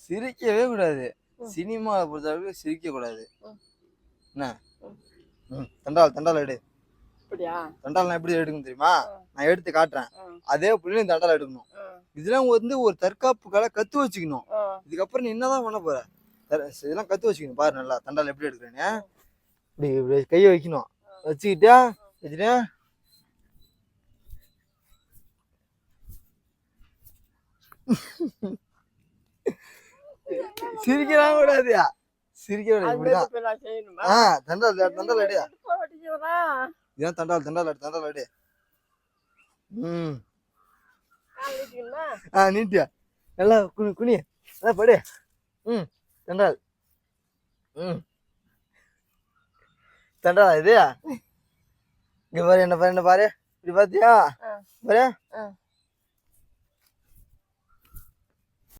சிரிக்கவே கூடாது. சினிமாவை பொறுத்தளவுக்கு சிரிக்க கூடாது. என்ன? தண்டால் எடு. தண்டால் நான் எப்படி எடுக்கணும் தெரியுமா? நான் எடுத்து காட்டுறேன். அதே புள்ளி நீ தண்டால் எடுக்கணும். இதெல்லாம் ஒரு தற்காப்புக்காக கத்து வச்சுக்கணும். இதுக்கப்புறம் நீ என்னதான் பண்ண போற? இதெல்லாம் கத்து வச்சுக்கணும். பாரு நல்லா தண்டால் எப்படி எடுக்கிறேன்னு. இப்படி கையை வைக்கணும். வச்சுக்கிட்டா வச்சுட்டா சிரிக்கலாம் கூடாது. சிரிக்க கூடாது. தண்டால் எடு. இதான் தண்டால் எடு. நீட்டியா நல்லா குனி அதான் படு. தண்டால் தண்டால் இது இங்க பாரு என்ன பாரு இப்படி பாத்தியா பாரு